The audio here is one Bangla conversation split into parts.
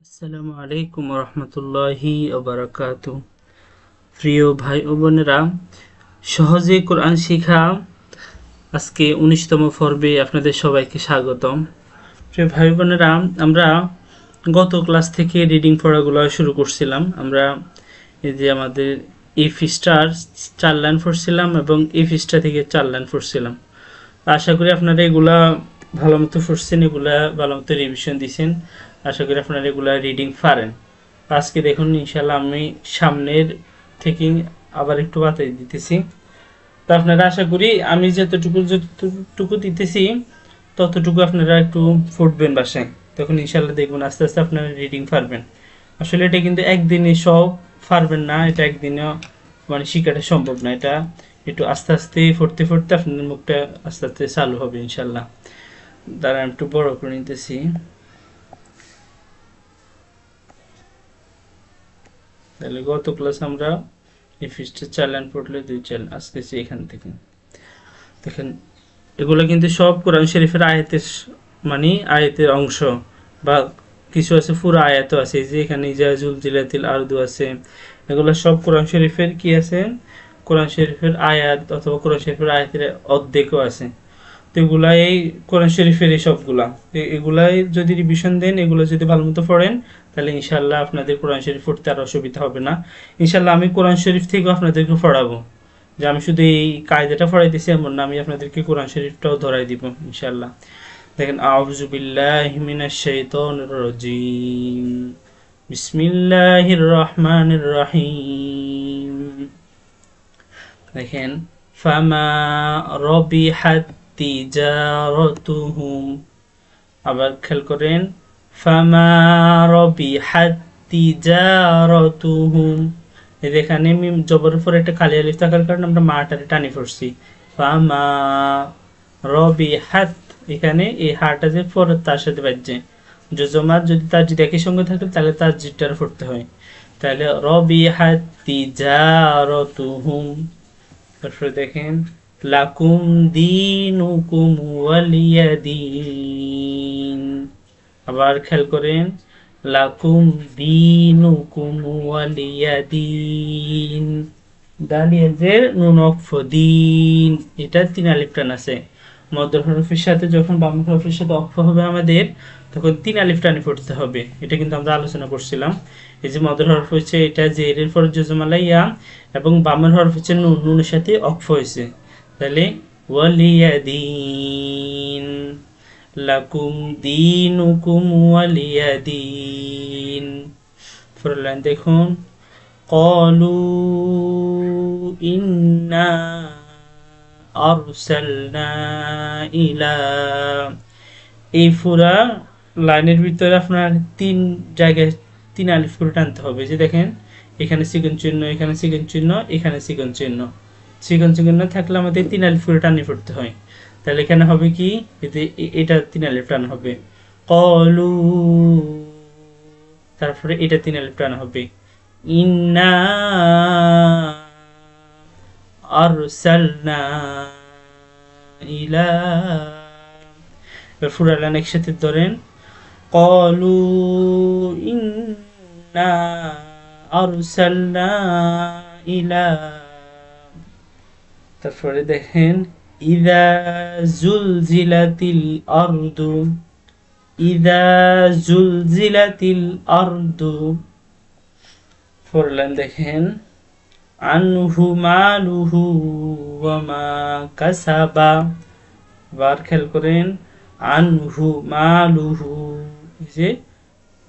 আসসালামু আলাইকুম রহমতুল্লাহি ওবারাকাতু। প্রিয় ভাই ও বোনেরা, সহজে কোরআন শিখা আজকে 19তম পর্বে আপনাদের সবাইকে স্বাগতম। প্রিয় ভাই বোনেরা, আমরা গত ক্লাস থেকে রিডিং পড়াগুলো শুরু করছিলাম। আমরা এই যে আমাদের ইফ স্টার 4 লাইন পড়ছিলাম এবং ইফ স্টার থেকে 4 লাইন পড়ছিলাম। আশা করি আপনারা এগুলা ভালো মতো পড়ছেন, এগুলা ভালো মতো রিভিশন দিয়েছেন। আশা করি আপনারা এগুলা রিডিং পারেন। আজকে দেখুন ইনশাল্লাহ আমি সামনের থেকে আবার একটু বাতাই দিতেছি। তো আপনারা আশা করি আমি যতটুকু দিতেছি ততটুকু আপনারা একটু পড়বেন বাসায়, তখন ইনশাল্লাহ দেখবেন আস্তে আস্তে আপনারা রিডিং পারবেন। আসলে এটা কিন্তু একদিনে সব পারবেন না, এটা একদিনে মানে শিখাটা সম্ভব না। এটা একটু আস্তে আস্তে পড়তে পড়তে আপনাদের মুখটা আস্তে আস্তে চালু হবে ইনশাল্লাহ। দাঁড়ান একটু বড় করে নিতেছি। তাহলে গত ক্লাস আমরা এই ফিস্টের 4 লাইন পড়লে 2 লাইন আসতেছি এখান থেকে। দেখেন এগুলো কিন্তু সব কোরআন শরীফের আয়াতের মানে আয়াতের অংশ, বা কিছু আছে পুরো আয়াতও আছে। এই যে এখানে ইজাজুল জিলাতিল আরদু আছে, এগুলো সব কোরআন শরীফের কি আছে, কোরআন শরীফের আয়াত অথবা কোরআন শরীফের আয়াতের অর্ধেকও আছে। তো এগুলাই কোরআন শরীফের এই সবগুলা, এগুলাই যদি রিভিশন দেন, এগুলো যদি ভালো মতো পড়েন, তাহলে ইনশাল্লাহ আপনাদের কোরআন শরীফ পড়তে আর অসুবিধা হবে না। ইনশাল্লাহ আমি কোরআন শরীফ থেকেও আপনাদেরকে পড়াবো, যে আমি শুধু এই কায়দাটা পড়াইতেছি এমন না, আমি আপনাদেরকে কোরআন শরীফটাও ধরাই দিব ইনশাল্লাহ। দেখেন, আউযু বিল্লাহি মিনাশ শাইতানির রাজীম, বিসমিল্লাহির রহমানির রহিম। দেখেন, ফামা রবিহাত তিজারাতুহুম। আবার খেয়াল করেন, ফামা রবিহাত তিজারাতুহুম। এখানে মিম জবরের উপর একটা খালি আলিফ থাকার কারণে আমরা মাটারে টানি পড়ছি। ফামা রবিহাত, এখানে এই হাটা যে পরে তার সাথে বাজছে, জজমাত যদি তার যদি একই সঙ্গে থাকে তাহলে তার জিটার পড়তে হয়। তাহলে রবিহাত তিজারাতুহুম। তারপরে দেখেন, লাকুম দীনুকুম ওয়ালিয়াদিন। আবার খেয়াল করেন, লাকুম দীনুকুম ওয়ালিয়াদিন। দালিয়াজের নুন অক্ফ দিন, এটা 3 আলিফ টান আছে। মধ্য হরফের সাথে যখন বাম হরফের সাথে অক্ফ হবে আমাদের, তখন 3 আলিফ টানে পড়তে হবে। এটা কিন্তু আমরা আলোচনা করছিলাম। এই যে মধ্য হরফ হচ্ছে এটা জেরের পর জজমালাইয়া, এবং বামের হরফ হচ্ছে নুন, নুনের সাথে অক্ফ হয়েছে। তাহলে ওয়ালিয়াদিন, লাকুম দীনুকুম ওয়ালিয়াদিন। পরের লাইন দেখুন, ক্বালু ইন্না আরসালনা ইলা। এই পুরা লাইনের ভিতরে আপনার 3 জায়গায় 3 আলিফ করে টানতে হবে। যে দেখেন, এখানে সিকন চিহ্ন, এখানে সিকন চিহ্ন, এখানে সিকন চিহ্ন। সিকন চিহ্ন থাকলে আমাদের 3 আলিফ করে টানি পড়তে হয়। তাহলে এখানে হবে কি, এটা 3 আলিফ টান হবে। ক্বালু, তারপরে এটা 3 আলিফ টান হবে। ইন্না আরসালনা ইলা। পুরা লাইন একসাথে ধরেন, ক্বালু ইন্না আরসালনা ইলা। তারপরে দেখেন, ইযা জুলজিলাতিল আরদু, ইযা জুলজিলাতিল আরদু। পড়লেন দেখেন, আনহু মালুহু ওয়া মা কাসাবা। আবার খেয়াল করেন, আনহু মালুহু, যে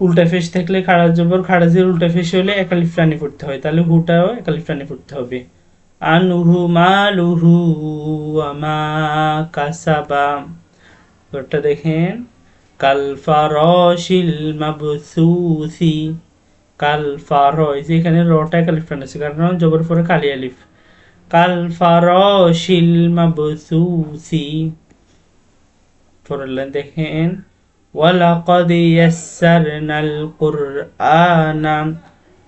উল্টা ফেস থাকলে খাড়া জবর, খাড়া জের উল্টা ফেস হলে এক আলিফ টানি পড়তে হয়, তাহলে হুটাও এক আলিফ টানি পড়তে হবে। আনহু মালুহু ওয়া মা কাসাবা। ওটা দেখেন, কাল ফারাশিল মাবসুসি। কাল ফার, এখানে রটা এক আলিফ টান আছে কারণ জবর পরে কালি আলিফ। কাল ফারাশিল মাবসুসি। পরের লাইন দেখেন, ওয়ালাকাদ ইয়াসসারনাল কুরআনা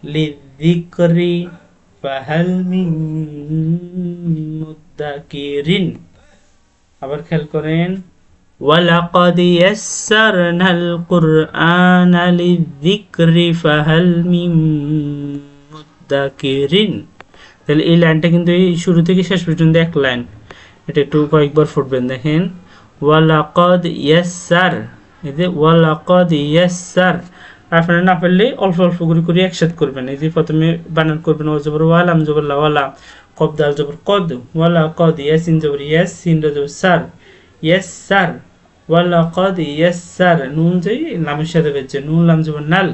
লিযিকরি ফাহাল মিন মুদ্দাকিরিন। আবার খেয়াল করেন, ওয়ালাকাদ ইয়াসসারনাল কুরআনা লিযিকরি ফাহাল মিন মুদ্দাকিরিন। তাহলে এই লাইনটা কিন্তু এই শুরু থেকে শেষ পর্যন্ত এক লাইন, এটা একটু কয়েকবার ফুটবেন। দেখেন ওয়ালাকাদ ইয়াসসার, এই যে ওয়ালাকাদ ইয়াসসার, আপনারা না পারলে অল্প অল্প করে করে একসাথে করবেন। এই যে প্রথমে বানান করবেন ওয়া জবর ওয়া, লাম জবর লা, ওয়ালা, কফ দাল জবর কদ, ওয়ালাকাদ, ইয়াসিন জবর ইয়াস, সিন জবর সার, ইয়াসসার, ওয়ালাকাদ ইয়াসসার, নুন যেই লামের সাথে বেজে, নুন লাম জবর নাল,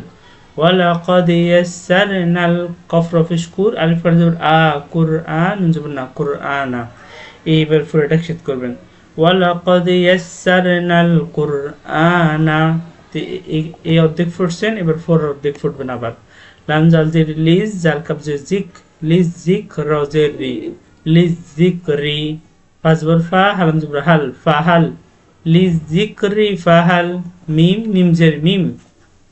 ওয়ালাকাদ ইয়াসসারনাল, কফ রফিশ কুর, আলিফ ফার জবর আ, কুরআন, নুন জবর না, কুরআনা। এইবার পুরোটা একসাথে করবেন ওয়ালাকাদ ইয়াসসারনাল কুরআনা। এই অর্ধেক ফুটছেন, এবার ফোর অর্ধেক ফুটবেন আবার। লাম জাল জের লিজ, জাল কাব জের জিক, লিজ জিক র জের রি, লিজ জিকরি, ফাজবর ফা, হালাম জবর হাল, ফাহাল, লিজ জিকরি ফাহাল, মিম, মিম জের মিম।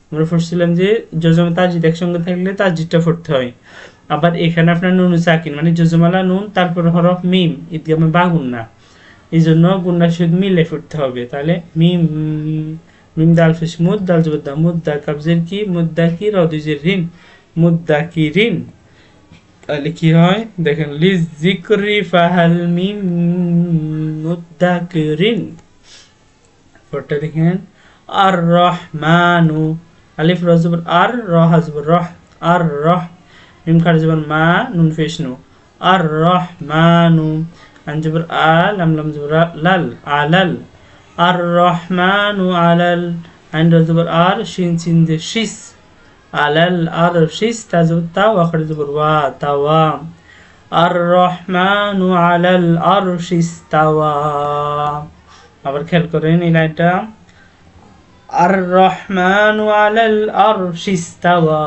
আমরা ফুটছিলাম যে জজম তাজিদ একসঙ্গে থাকলে তাজিদটা ফুটতে হয়। আবার এখানে আপনার নুন সাকিন মানে জজমালা নুন, তারপর হরফ মিম, ইদগামে বা গুন্না, এই জন্য গুন্নার সহিত মিলে ফুটতে হবে। তাহলে মিম, মিম দাল ফিস মুদ, দাল জবর দা, মুদ্দা কাবজের কি, মুদ্দাকির, অদিজের রিন, মুদ্দাকিরিন। তাহলে কি হয় দেখেন, লিযিকরি ফাহাল মিন মুদ্দাকিরিন। পরটা দেখেন আর রহমানু, আলিফ র জবর আর, র হা জবর রহ, আর রহ, মিম খার জবর মা, নুন পেশ নু, আর রহমানু, আন জবর আ, লাম লাম জবর লাল, আলাল, আর রহমানু আলাল, আইন র জবর আর, শিন সিন যে শিস, আলাল আর শিস, তা জবর তা, ওয়া খার জবর ওয়া, তাওয়া, আর রহমানু আলাল আর শিস তাওয়া। আবার খেয়াল করেন এই লাইনটা, আর রহমানু আলাল আরশি ইস্তাওয়া।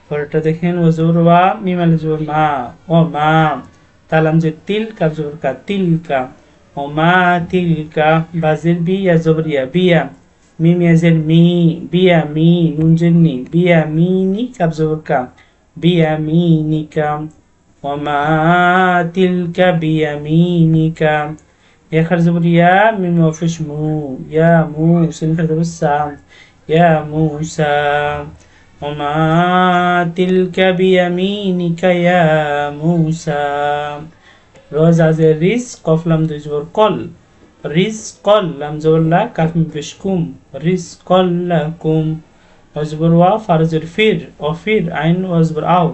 পরেরটা দেখেন ওয়াজুর ওয়া, মিম আলিফ জবর মা, ও মা, তালাম যে তিল, কাফ জবর কা, তিলকা, ও মা তিলকা, বাজের বি, ইয়া জবর ইয়া, বিয়া, মিম ইয়াজের মি, বিয়া মি, নুন জের নি, বিয়া মিনি, কাফ জবর কা, বিয়া মিনিকা, ও মা তিলকা বিয়া মিনিকা, ইয়া খার জবর ইয়া, মিম ওয়াফিশ মু, ইয়া মু, সিন খার জবর সা, ইয়া মুসা, ওমা তিলকা বিয়ামিনিকা ইয়া মুসা। রজাজের রিজ, কফ লাম দুই জবর কল, রিজ কল, লাম জবর লা, কাফ মিম পেশ কুম, রিজ কল লাকুম। ওয়াজবর ওয়া, ফারজের ফির, অফির, আইন ওয়াজবর আও,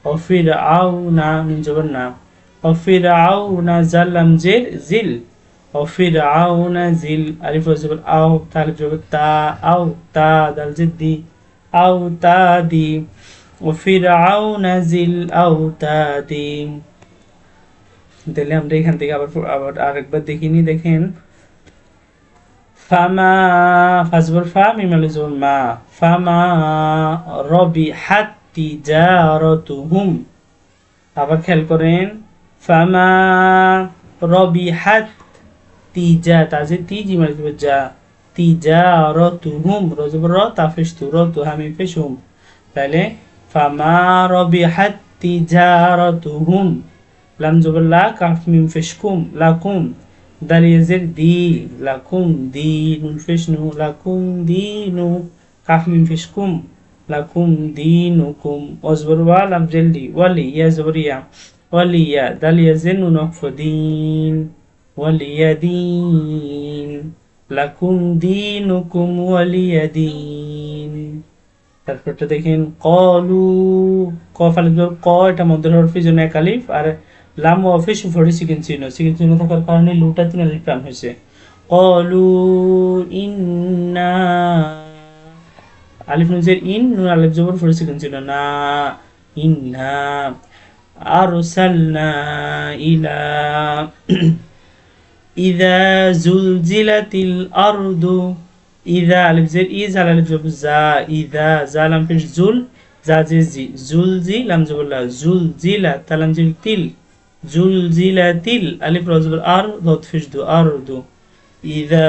অফির আও না, মিম জবর না, অফির আও না, জাল লাম জের জিল, অফির আও না জিল, আলিফ ওয়াজবর আও, তালিফ জবর তা, আও তা, দাল জিদ্দি, আও তা দি, অফির আও না জিল, আও তা দি। তাহলে আমরা এখান থেকে আবার আরেকবার দেখিনি, দেখেন ফামা, ফাজবর ফা, মিম আলিফ জবর মা, ফামা রবিহাত তিজারাতুহুম। আবার খেয়াল করেন ফামা রবিহাত তিজা, তাজে তি, জিম আলিফ জবর জা, তিজারাতুহুম, র জবর র, তা পেশ তু, র তু হামিম পেশ হুম। তাহলে ফামা রবিহাত তিজারাতুহুম, লাম জবর লা, কাফ মিম পেশ কুম, লাকুম, দাল ইয়াজের দি, লাকুম দি, নুন পেশ নু, লাকুম দিনু, কাফ মিম পেশ কুম, লাকুম দিনুকুম। ওয়াজবর ওয়া, লাম জেলদি, ওয়ালি, ইয়া জবর ইয়া, ওয়ালিয়া, দাল ইয়াজের নুন ওয়াকফ দিন, ওয়ালিয়া দিন, লাকুম দিনুকুম ওয়ালিয়া দিন। তারপরটা দেখেন কলু, কফ আলিফ জবর ক, এটা মধ্যের হরফের জন্য এক আলিফ, আর লাম অফিস ফরি সেকেন্ড চিহ্ন থাকার কারণে লুটা তিন আলিফ প্রাণ হয়েছে। কলু ইন্না, আলিফ নুনজের ইন, নুন আলিফ জবর ফরি সেকেন্ড চিহ্ন না, ইন্না আরসালনা ইলা, ইযা জুলজিলাতিল আরদু, ইযা আলিফ জের ই, জাল আলিফ জবর জা, ইযা, জালাম পেশ জুল, জা জে জি, জুলজি, লাম জবর লা, জুলজিলা, তালাম জিল তিল, জুলজিলাতিল, আলিফ র জবর আর, দত পেশ দু, আরদু, ইযা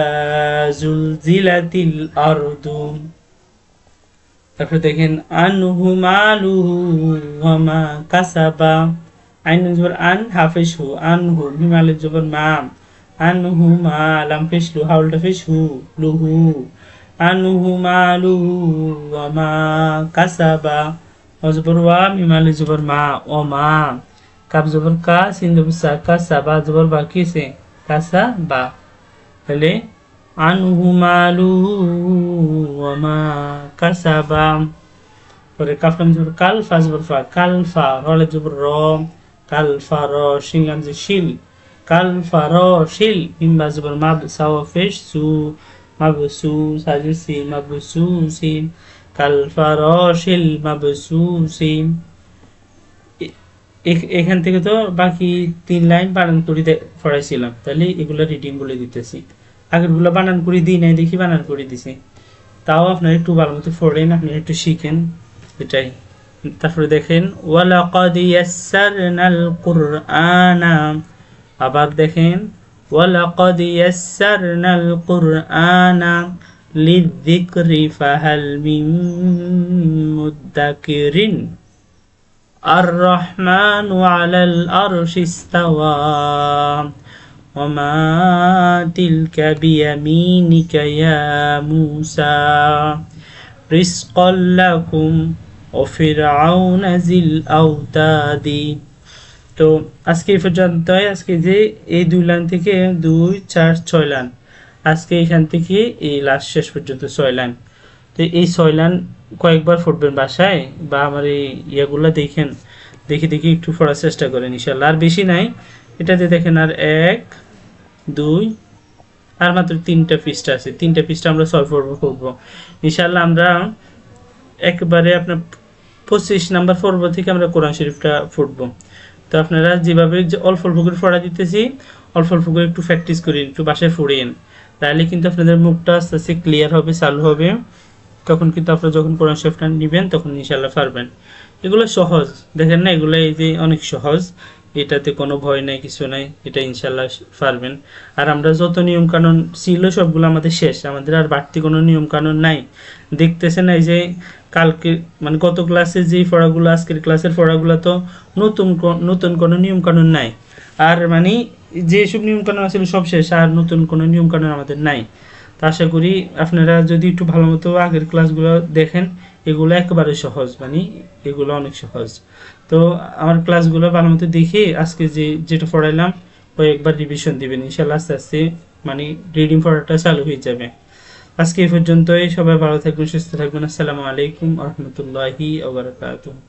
জুলজিলাতিল আরদু। তারপর দেখেন আনহু মালুহু ওয়া মা কাসাবা, আইন জবর আন, হাফেশ হু, আনহু, মিম আলিফ জবর মা, আনহুমা লাম পেশ লু হাউলটা পেশ হু লুহু আনহুমা লুহু ওয়া মা কাসাবা অজবর ওয়া মিমালি জবর মা ও মা কাব জবর কা সিন জবর সা কাসাবা জবর বা কিসে কাসা বা তাহলে আনহুমা লুহু ওয়া মা কাসাবা পরে কাফ লাম জবর কাল ফা জবর ফা কাল ফা রলে জবর র কাল ফা র শিল লাম যে শিল কাল ফা র শিল মিম বা জবর মাব সাওয়া ফেশ সু মাবসু সাজসি মাবসুসি কাল ফা র শিল মাবসুসি। এখান থেকে তো বাকি 3 লাইন বানান করে পড়াইছিলাম, তাহলে এগুলো রিডিং বলে দিতেছি। আগেরগুলো বানান করে দিই নাই, দেখি বানান করে দিছি। তাও আপনারা একটু ভালো মতো পড়েন, আপনারা একটু শিখেন, এটাই। তারপরে দেখেন ওয়ালাকাদ ইয়াসসারনাল কুরআনা, আবার দেখেন ওয়ালাকাদ ইয়াসসারনাল কুরআনা লিযিকরি ফাহাল মিন মুদ্দাকিরিন আর রহমানু আলাল আরশি ইস্তাওয়া ওয়া মা তিলকা বিয়ামিনিকা ইয়া মূসা রিজকাল লাকুম ও ফিরআউনা জিল আওতাদি। তো আজকে এই পর্যন্তই। আজকে যে এই 2 লাইন থেকে 2, 4, 6 লাইন, আজকে এখান থেকে এই লাস্ট শেষ পর্যন্ত 6 লাইন। তো এই 6 লাইন কয়েকবার পড়বেন বাসায়, বা আমার এই ইয়েগুলো দেখেন, দেখে একটু পড়ার চেষ্টা করেন ইনশাল্লাহ। আর বেশি নাই, এটাতে দেখেন আর 1, 2 আর মাত্র 3টা পৃষ্ঠা আছে। 3টা পৃষ্ঠা আমরা সলভ করবো ইনশাল্লাহ। আমরা একবারে আপনার 25 নাম্বার পর্ব থেকে আমরা কোরআন শরীফটা পড়বো। তো আপনারা যেভাবে অল্প অল্প করে পড়া দিতেছি, অল্প অল্প করে একটু প্র্যাকটিস করেন, একটু বাসায় পড়েন, তাহলে কিন্তু আপনাদের মুখটা আস্তে আস্তে ক্লিয়ার হবে, চালু হবে। তখন কিন্তু আপনারা যখন কোরআন শরীফটা নেবেন তখন ইনশাল্লাহ পারবেন। এগুলো সহজ, দেখেন না, এগুলো এই যে অনেক সহজ, এটাতে কোনো ভয় নাই, কিছু নাই, এটা ইনশাল্লাহ পারবেন। আর আমরা যত নিয়ম কানুন ছিল সবগুলো আমাদের শেষ, আমাদের আর বাড়তি কোনো নিয়ম কানুন নাই। দেখতেছেন এই যে কালকে মানে গত ক্লাসের যে পড়াগুলো, আজকের ক্লাসের পড়াগুলো তো নতুন কোনো নিয়ম কানুন নাই। আর মানে যেসব নিয়ম কানুন আছে সব শেষ, আর নতুন কোনো নিয়ম কানুন আমাদের নাই। তা আশা করি আপনারা যদি একটু ভালো মতো আগের ক্লাসগুলো দেখেন, এগুলো একেবারে সহজ, মানে এগুলো অনেক সহজ। তো আমার ক্লাসগুলো ভালো মতো দেখে আজকে যেটা পড়াইলাম কয়েকবার রিভিশন দিবেন ইনশাল্লাহ, আস্তে আস্তে মানে রিডিং পড়াটা চালু হয়ে যাবে। আজকে এই পর্যন্তই। সবাই ভালো থাকবেন, সুস্থ থাকবেন। আসসালামু আলাইকুম ওয়া রাহমাতুল্লাহি ওয়া বারাকাতুহু।